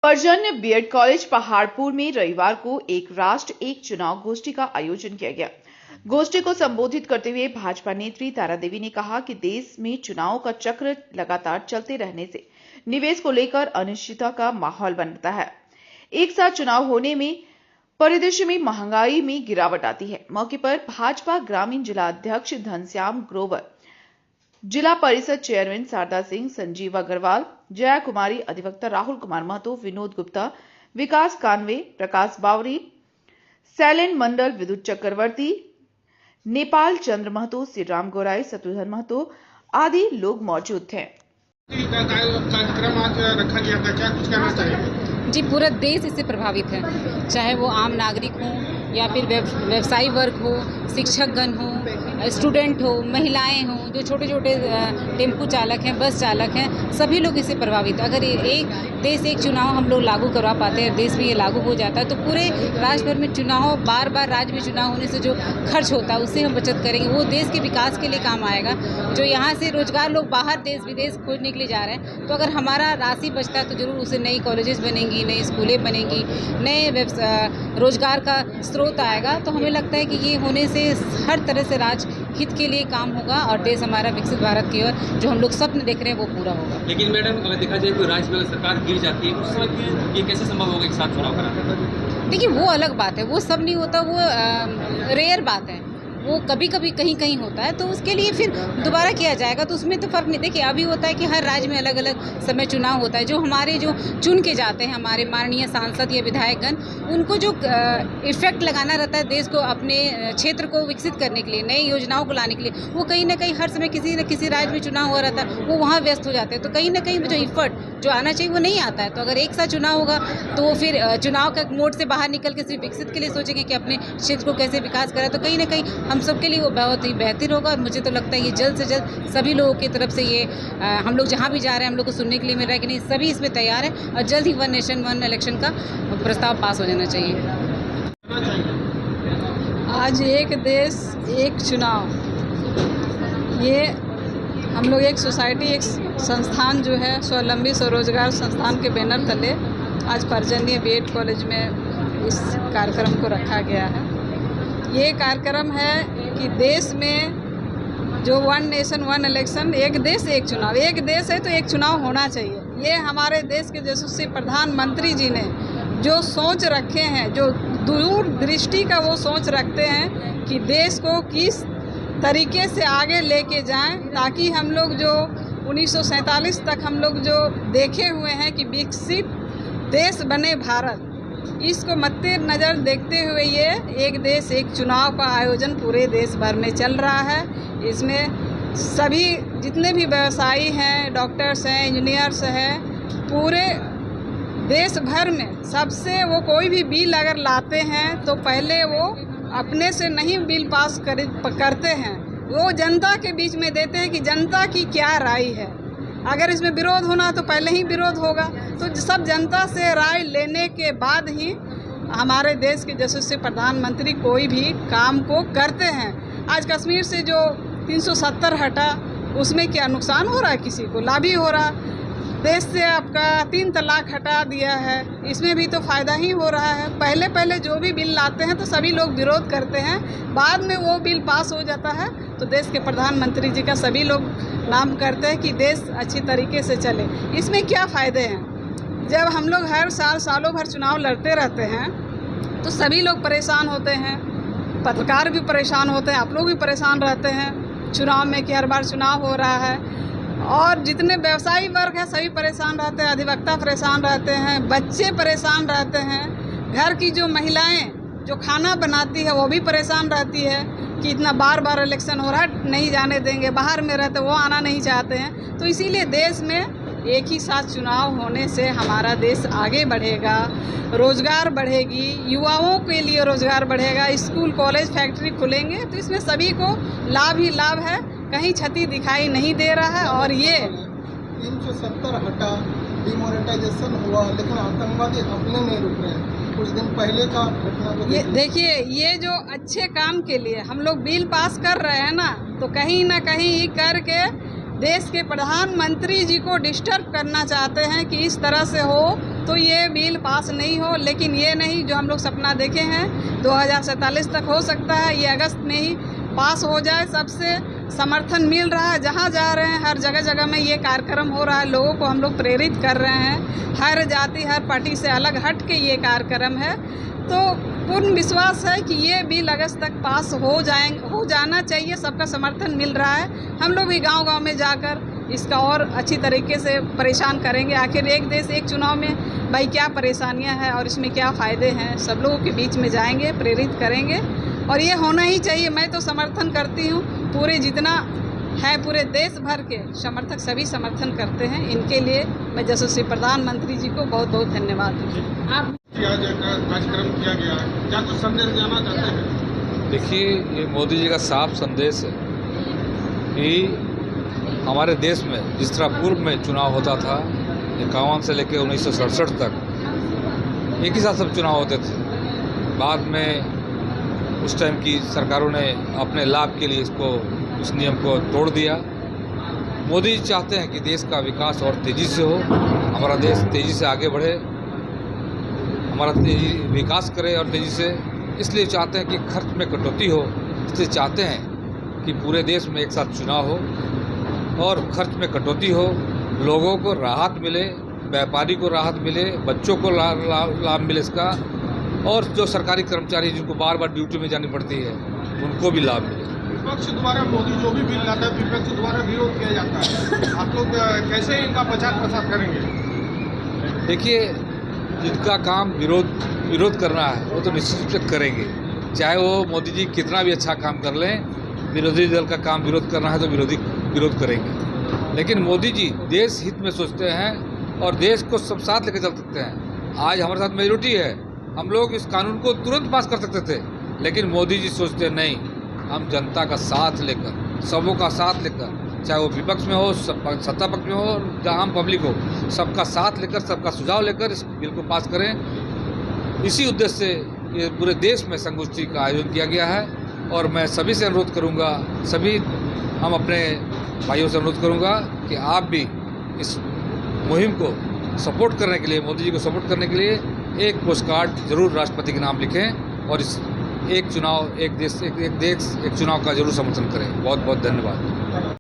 पर्जन्य BEd college Paharpur में रविवार को एक राष्ट्र एक चुनाव गोष्ठी का आयोजन किया गया। गोष्ठी को संबोधित करते हुए भाजपा नेत्री तारा देवी ने कहा कि देश में चुनाव का चक्र लगातार चलते रहने से निवेश को लेकर अनिश्चितता का माहौल बनता है। एक साथ चुनाव होने में परिदृश्य में महंगाई में गिरावट आती है। मौके पर भाजपा ग्रामीण जिला अध्यक्ष घनश्याम ग्रोवर, जिला परिषद चेयरमैन शारदा सिंह, संजीव अग्रवाल, जया कुमारी, अधिवक्ता राहुल कुमार महतो, विनोद गुप्ता, विकास कानवे, प्रकाश बावरी, सैलेन मंडल, विद्युत चक्रवर्ती, नेपाल चंद्र महतो, श्री राम गोराई, शत्रुघ्न महतो आदि लोग मौजूद थे। कार्यक्रम आज रखा गया था, क्या कुछ कहना चाहिए? जी, पूरा देश इससे प्रभावित है, चाहे वो आम नागरिक हो या फिर व्यवसायी वर्ग हो, शिक्षकगण हो, स्टूडेंट हो, महिलाएं हो, जो छोटे छोटे टेम्पू चालक हैं, बस चालक हैं, सभी लोग इससे प्रभावित। अगर एक देश एक चुनाव हम लोग लागू करवा पाते हैं, देश में ये लागू हो जाता है, तो पूरे राज्य भर में चुनाव, बार बार राज्य में चुनाव होने से जो खर्च होता है उससे हम बचत करेंगे, वो देश के विकास के लिए काम आएगा। जो यहाँ से रोजगार लोग बाहर देश विदेश खोजने के लिए जा रहे हैं, तो अगर हमारा राशि बचता है तो जरूर उसे नई कॉलेजेस बनेंगी, नई स्कूलें बनेंगी, नए रोजगार का स्रोत आएगा। तो हमें लगता है कि ये होने से हर तरह से राज्य हित के लिए काम होगा और देश हमारा विकसित भारत की ओर जो हम लोग स्वप्न देख रहे हैं वो पूरा होगा। लेकिन मैडम, अगर देखा जाए कोई राज्य में सरकार गिर जाती है, उस समय ये कैसे संभव होगा एक साथ चुनाव कराना? देखिए, वो अलग बात है, वो सब नहीं होता, वो रेयर बात है, वो कभी कभी कहीं कहीं होता है, तो उसके लिए फिर दोबारा किया जाएगा, तो उसमें तो फर्क नहीं। देखिए, अभी होता है कि हर राज्य में अलग अलग समय चुनाव होता है। जो हमारे जो चुन के जाते हैं हमारे माननीय सांसद या विधायकगण, उनको जो इफेक्ट लगाना रहता है देश को, अपने क्षेत्र को विकसित करने के लिए, नई योजनाओं को लाने के लिए, वो कहीं ना कहीं हर समय किसी न किसी राज्य में चुनाव हो रहता है, वो वहाँ व्यस्त हो जाते हैं। तो कहीं ना कहीं जो इफर्ट जो आना चाहिए वो नहीं आता है। तो अगर एक साथ चुनाव होगा तो वो फिर चुनाव का मोड से बाहर निकल के सिर्फ विकसित के लिए सोचेंगे कि अपने क्षेत्र को कैसे विकास करें, तो कहीं ना कहीं हम सबके लिए वो बहुत ही बेहतर होगा। और मुझे तो लगता है ये जल्द से जल्द सभी लोगों की तरफ से ये हम लोग जहाँ भी जा रहे हैं हम लोग को सुनने के लिए मिल रहा है कि नहीं, सभी इसमें तैयार है और जल्द ही वन नेशन वन इलेक्शन का प्रस्ताव पास हो जाना चाहिए। आज एक देश एक चुनाव, ये हम लोग एक सोसाइटी, एक संस्थान जो है स्वावलंबी स्वरोजगार संस्थान के बैनर तले आज पर्जन्य बीएड कॉलेज में इस कार्यक्रम को रखा गया है। ये कार्यक्रम है कि देश में जो वन नेशन वन इलेक्शन, एक देश एक चुनाव, एक देश है तो एक चुनाव होना चाहिए। ये हमारे देश के यशस्वी प्रधानमंत्री जी ने जो सोच रखे हैं, जो दूरदृष्टि का वो सोच रखते हैं कि देश को किस तरीके से आगे लेके जाएं, ताकि हम लोग जो 1947 तक हम लोग जो देखे हुए हैं कि विकसित देश बने भारत, इसको मद्देनजर देखते हुए ये एक देश एक चुनाव का आयोजन पूरे देश भर में चल रहा है। इसमें सभी जितने भी व्यवसायी हैं, डॉक्टर्स हैं, इंजीनियर्स हैं, पूरे देश भर में सबसे वो कोई भी बिल अगर लाते हैं तो पहले वो अपने से नहीं बिल पास करते हैं, वो जनता के बीच में देते हैं कि जनता की क्या राय है। अगर इसमें विरोध होना तो पहले ही विरोध होगा, तो सब जनता से राय लेने के बाद ही हमारे देश के यशस्वी प्रधानमंत्री कोई भी काम को करते हैं। आज कश्मीर से जो 370 हटा, उसमें क्या नुकसान हो रहा है? किसी को लाभ ही हो रहा। देश से आपका 3 तलाक हटा दिया है, इसमें भी तो फ़ायदा ही हो रहा है। पहले जो भी बिल लाते हैं तो सभी लोग विरोध करते हैं, बाद में वो बिल पास हो जाता है तो देश के प्रधानमंत्री जी का सभी लोग नाम करते हैं कि देश अच्छी तरीके से चले। इसमें क्या फ़ायदे हैं? जब हम लोग हर साल सालों भर चुनाव लड़ते रहते हैं तो सभी लोग परेशान होते हैं, पत्रकार भी परेशान होते हैं, आप लोग भी परेशान रहते हैं चुनाव में कि हर बार चुनाव हो रहा है, और जितने व्यवसायी वर्ग हैं सभी परेशान रहते हैं, अधिवक्ता परेशान रहते हैं, बच्चे परेशान रहते हैं, घर की जो महिलाएं जो खाना बनाती है वो भी परेशान रहती है कि इतना बार बार इलेक्शन हो रहा है, नहीं जाने देंगे, बाहर में रहते वो आना नहीं चाहते हैं। तो इसीलिए देश में एक ही साथ चुनाव होने से हमारा देश आगे बढ़ेगा, रोजगार बढ़ेगी, युवाओं के लिए रोजगार बढ़ेगा, स्कूल कॉलेज फैक्ट्री खुलेंगे, तो इसमें सभी को लाभ ही लाभ है, कहीं क्षति दिखाई नहीं दे रहा है। और ये 370 हटा, डिमोनेटाइजेशन हुआ, लेकिन आतंकवादी अपने नहीं रुक रहे हैं। कुछ दिन पहले का घटना को ये देखिए, ये जो अच्छे काम के लिए हम लोग बिल पास कर रहे हैं ना, तो कहीं ना कहीं करके देश के प्रधानमंत्री जी को डिस्टर्ब करना चाहते हैं कि इस तरह से हो तो ये बिल पास नहीं हो। लेकिन ये नहीं, जो हम लोग सपना देखे हैं 2047 तक हो सकता है, ये अगस्त में ही पास हो जाए। सबसे समर्थन मिल रहा है, जहाँ जा रहे हैं हर जगह जगह में ये कार्यक्रम हो रहा है। लोगों को हम लोग प्रेरित कर रहे हैं, हर जाति हर पार्टी से अलग हट के ये कार्यक्रम है। तो पूर्ण विश्वास है कि ये बिल अगस्त तक पास हो जाना चाहिए। सबका समर्थन मिल रहा है। हम लोग भी गांव-गांव में जाकर इसका और अच्छी तरीके से परेशान करेंगे। आखिर एक देश एक चुनाव में भाई क्या परेशानियां हैं और इसमें क्या फ़ायदे हैं, सब लोगों के बीच में जाएंगे, प्रेरित करेंगे और ये होना ही चाहिए। मैं तो समर्थन करती हूँ, पूरे जितना है पूरे देश भर के समर्थक सभी समर्थन करते हैं। इनके लिए मैं यशस्वी प्रधानमंत्री जी को बहुत बहुत धन्यवाद दूँ। आप कार्यक्रम किया गया, क्या कुछ संदेश देना चाहते हैं? देखिए, ये मोदी जी का साफ संदेश है कि हमारे देश में जिस तरह पूर्व में चुनाव होता था 51 से लेकर 1967 तक एक ही साथ सब चुनाव होते थे। बाद में उस टाइम की सरकारों ने अपने लाभ के लिए इस नियम को तोड़ दिया। मोदी जी चाहते हैं कि देश का विकास और तेज़ी से हो, हमारा देश तेज़ी से आगे बढ़े, हमारा विकास करे और तेज़ी से। इसलिए चाहते हैं कि खर्च में कटौती हो, इसलिए चाहते हैं कि पूरे देश में एक साथ चुनाव हो और खर्च में कटौती हो, लोगों को राहत मिले, व्यापारी को राहत मिले, बच्चों को लाभ मिले इसका, और जो सरकारी कर्मचारी जिनको बार बार ड्यूटी में जानी पड़ती है उनको भी लाभ मिले। विपक्ष द्वारा मोदी जो भी बिल लाता है विपक्ष द्वारा विरोध किया जाता है, आप लोग कैसे इनका प्रचार प्रसार करेंगे? देखिए, जिनका काम विरोध करना है वो तो निश्चित रूप से करेंगे, चाहे वो मोदी जी कितना भी अच्छा काम कर लें। विरोधी दल का काम विरोध करना है तो विरोध करेंगे। लेकिन मोदी जी देश हित में सोचते हैं और देश को सब साथ लेकर चल सकते हैं। आज हमारे साथ मेजोरिटी है, हम लोग इस कानून को तुरंत पास कर सकते थे, लेकिन मोदी जी सोचते नहीं, हम जनता का साथ लेकर, सबों का साथ लेकर, चाहे वो विपक्ष में हो, सत्ता पक्ष में हो, जहाँ हम पब्लिक हो, सबका साथ लेकर, सबका सुझाव लेकर इस बिल को पास करें। इसी उद्देश्य से ये पूरे देश में संगोष्ठी का आयोजन किया गया है और मैं सभी से अनुरोध करूंगा, हम अपने भाइयों से अनुरोध करूंगा कि आप भी इस मुहिम को सपोर्ट करने के लिए, मोदी जी को सपोर्ट करने के लिए एक पोस्ट कार्ड जरूर राष्ट्रपति के नाम लिखें और इस एक चुनाव एक देश एक चुनाव का जरूर समर्थन करें। बहुत बहुत धन्यवाद।